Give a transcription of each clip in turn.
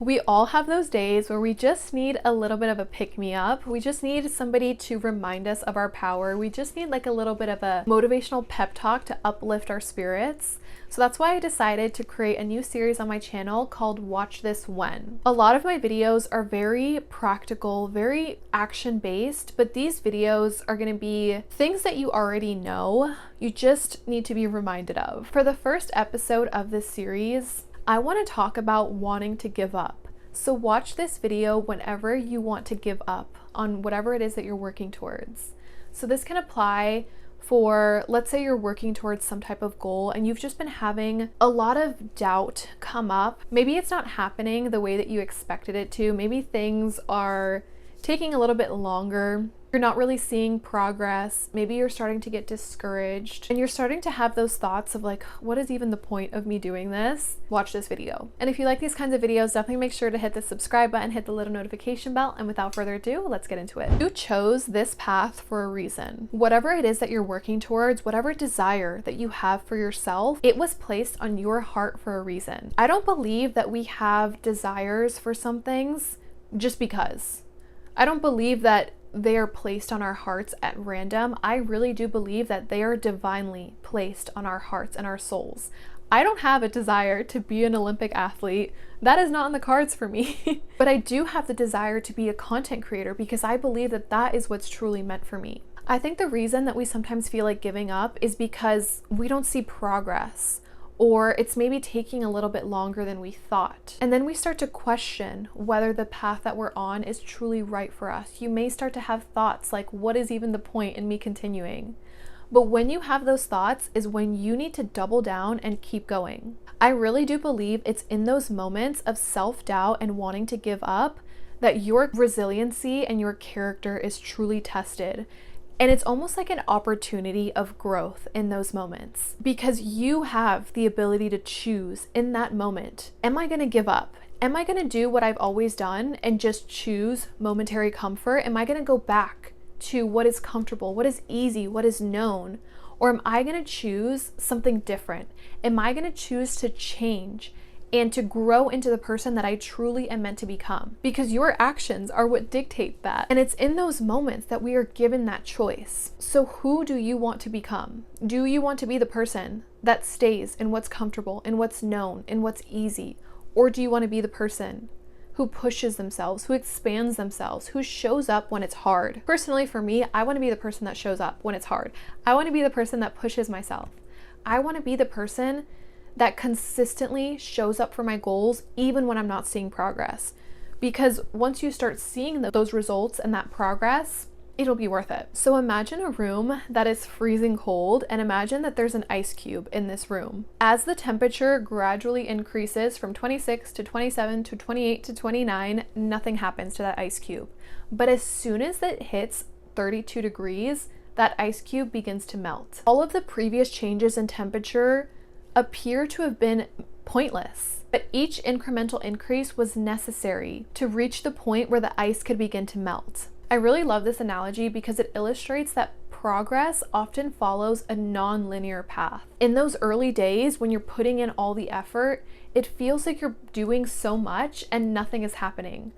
We all have those days where we just need a little bit of a pick-me-up. We just need somebody to remind us of our power. We just need like a little bit of a motivational pep talk to uplift our spirits. So that's why I decided to create a new series on my channel called Watch This When. A lot of my videos are very practical, very action-based, but these videos are going to be things that you already know. You just need to be reminded of. For the first episode of this series, I want to talk about wanting to give up. So watch this video whenever you want to give up on whatever it is that you're working towards. So this can apply for, let's say you're working towards some type of goal and you've just been having a lot of doubt come up. Maybe it's not happening the way that you expected it to. Maybe things are taking a little bit longer. You're not really seeing progress. Maybe you're starting to get discouraged and you're starting to have those thoughts of like, what is even the point of me doing this? Watch this video. And if you like these kinds of videos, definitely make sure to hit the subscribe button, hit the little notification bell, and without further ado, let's get into it. You chose this path for a reason. Whatever it is that you're working towards, whatever desire that you have for yourself, it was placed on your heart for a reason. I don't believe that we have desires for some things just because. I don't believe that they are placed on our hearts at random. I really do believe that they are divinely placed on our hearts and our souls. I don't have a desire to be an Olympic athlete. That is not in the cards for me. But I do have the desire to be a content creator because I believe that that is what's truly meant for me. I think the reason that we sometimes feel like giving up is because we don't see progress, or it's maybe taking a little bit longer than we thought. And then we start to question whether the path that we're on is truly right for us. You may start to have thoughts like, what is even the point in me continuing? But when you have those thoughts is when you need to double down and keep going. I really do believe it's in those moments of self-doubt and wanting to give up that your resiliency and your character is truly tested. And it's almost like an opportunity of growth in those moments because you have the ability to choose in that moment. Am I going to give up? Am I going to do what I've always done and just choose momentary comfort? Am I going to go back to what is comfortable, what is easy, what is known? Or am I going to choose something different? Am I going to choose to change and to grow into the person that I truly am meant to become? Because your actions are what dictate that. And it's in those moments that we are given that choice. So who do you want to become? Do you want to be the person that stays in what's comfortable, in what's known, in what's easy? Or do you want to be the person who pushes themselves, who expands themselves, who shows up when it's hard? Personally, for me, I want to be the person that shows up when it's hard. I want to be the person that pushes myself. I want to be the person that consistently shows up for my goals even when I'm not seeing progress. Because once you start seeing those results and that progress, it'll be worth it. So imagine a room that is freezing cold and imagine that there's an ice cube in this room. As the temperature gradually increases from 26 to 27 to 28 to 29, nothing happens to that ice cube. But as soon as it hits 32 degrees, that ice cube begins to melt. All of the previous changes in temperature appear to have been pointless, but each incremental increase was necessary to reach the point where the ice could begin to melt. I really love this analogy because it illustrates that progress often follows a non-linear path. In those early days, when you're putting in all the effort, it feels like you're doing so much and nothing is happening.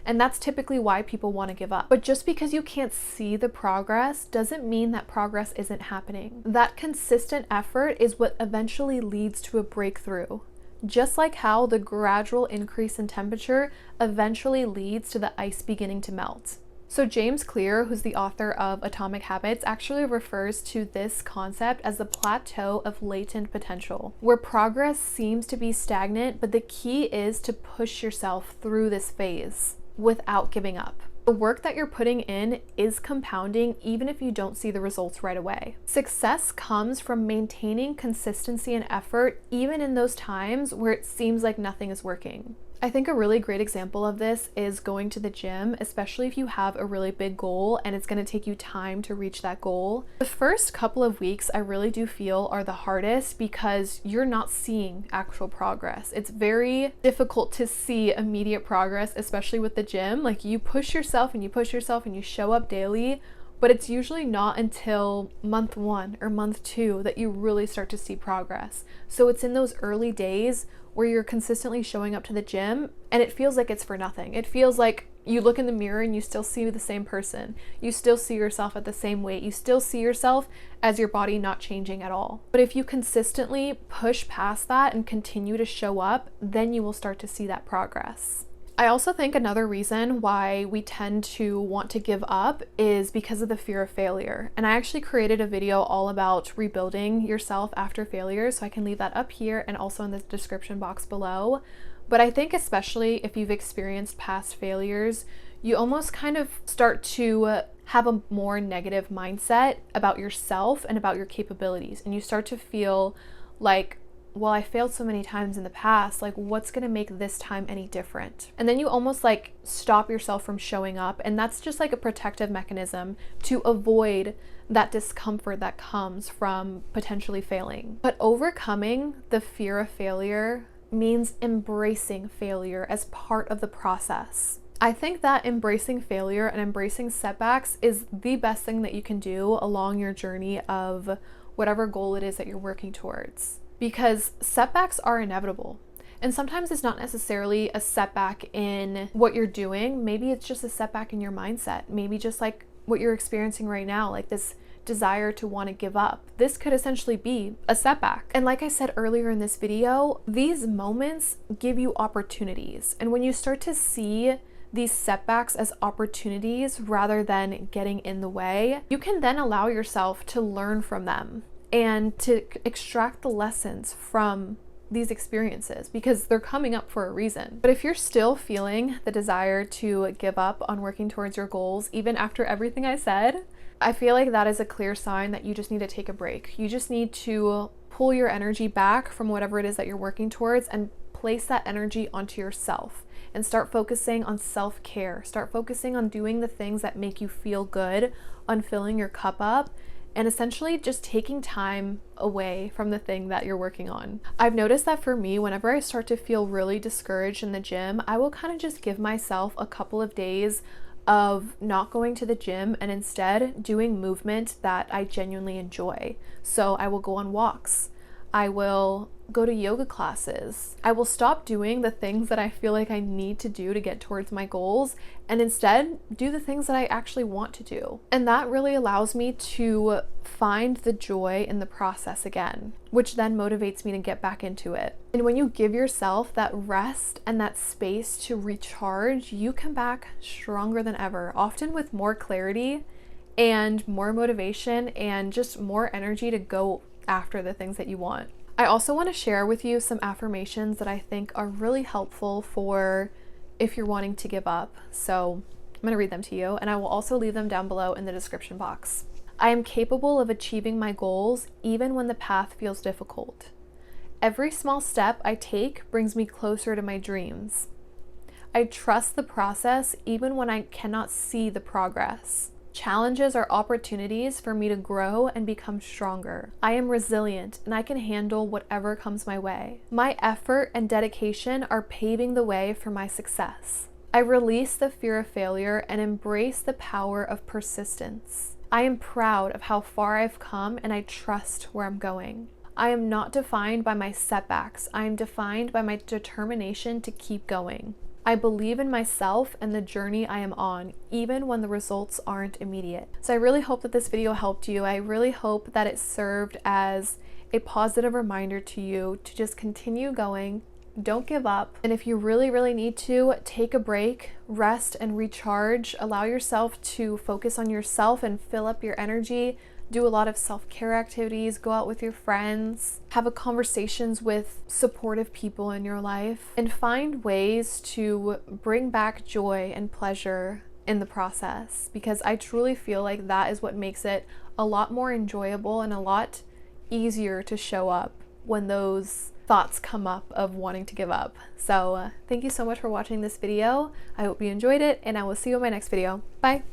And that's typically why people want to give up. But just because you can't see the progress doesn't mean that progress isn't happening. That consistent effort is what eventually leads to a breakthrough. Just like how the gradual increase in temperature eventually leads to the ice beginning to melt. So James Clear, who's the author of Atomic Habits, actually refers to this concept as the plateau of latent potential, where progress seems to be stagnant, but the key is to push yourself through this phase without giving up. The work that you're putting in is compounding even if you don't see the results right away. Success comes from maintaining consistency and effort even in those times where it seems like nothing is working. I think a really great example of this is going to the gym, especially if you have a really big goal and it's going to take you time to reach that goal. The first couple of weeks I really do feel are the hardest because you're not seeing actual progress. It's very difficult to see immediate progress, especially with the gym. Like you push yourself and you push yourself and you show up daily, But it's usually not until month 1 or month 2 that you really start to see progress. So it's in those early days where you're consistently showing up to the gym and it feels like it's for nothing. It feels like you look in the mirror and you still see the same person. You still see yourself at the same weight. You still see yourself as your body not changing at all. But if you consistently push past that and continue to show up, then you will start to see that progress. I also think another reason why we tend to want to give up is because of the fear of failure. And I actually created a video all about rebuilding yourself after failure, so I can leave that up here and also in the description box below. But I think especially if you've experienced past failures, you almost kind of start to have a more negative mindset about yourself and about your capabilities. And you start to feel like, well, I failed so many times in the past, like what's gonna make this time any different? And then you almost like stop yourself from showing up. And that's just like a protective mechanism to avoid that discomfort that comes from potentially failing. But overcoming the fear of failure means embracing failure as part of the process. I think that embracing failure and embracing setbacks is the best thing that you can do along your journey of whatever goal it is that you're working towards. Because setbacks are inevitable. And sometimes it's not necessarily a setback in what you're doing. Maybe it's just a setback in your mindset. Maybe just like what you're experiencing right now, like this desire to want to give up. This could essentially be a setback. And like I said earlier in this video, these moments give you opportunities. And when you start to see these setbacks as opportunities rather than getting in the way, you can then allow yourself to learn from them and to extract the lessons from these experiences because they're coming up for a reason. But if you're still feeling the desire to give up on working towards your goals, even after everything I said, I feel like that is a clear sign that you just need to take a break. You just need to pull your energy back from whatever it is that you're working towards and place that energy onto yourself and start focusing on self-care. Start focusing on doing the things that make you feel good, on filling your cup up, and essentially just taking time away from the thing that you're working on. I've noticed that for me, whenever I start to feel really discouraged in the gym, I will kind of just give myself a couple of days of not going to the gym and instead doing movement that I genuinely enjoy. So I will go on walks. I will go to yoga classes. I will stop doing the things that I feel like I need to do to get towards my goals and instead do the things that I actually want to do. And that really allows me to find the joy in the process again, which then motivates me to get back into it. And when you give yourself that rest and that space to recharge, you come back stronger than ever, often with more clarity and more motivation and just more energy to go after the things that you want. I also want to share with you some affirmations that I think are really helpful for if you're wanting to give up. So I'm going to read them to you, and I will also leave them down below in the description box. I am capable of achieving my goals even when the path feels difficult. Every small step I take brings me closer to my dreams. I trust the process even when I cannot see the progress. Challenges are opportunities for me to grow and become stronger. I am resilient and I can handle whatever comes my way. My effort and dedication are paving the way for my success. I release the fear of failure and embrace the power of persistence. I am proud of how far I've come and I trust where I'm going. I am not defined by my setbacks. I am defined by my determination to keep going. I believe in myself and the journey I am on, even when the results aren't immediate. So I really hope that this video helped you. I really hope that it served as a positive reminder to you to just continue going. Don't give up. And if you really, really need to, take a break, rest and recharge. Allow yourself to focus on yourself and fill up your energy. Do a lot of self-care activities, go out with your friends, have conversations with supportive people in your life, and find ways to bring back joy and pleasure in the process, because I truly feel like that is what makes it a lot more enjoyable and a lot easier to show up when those thoughts come up of wanting to give up. So thank you so much for watching this video. I hope you enjoyed it, and I will see you in my next video. Bye!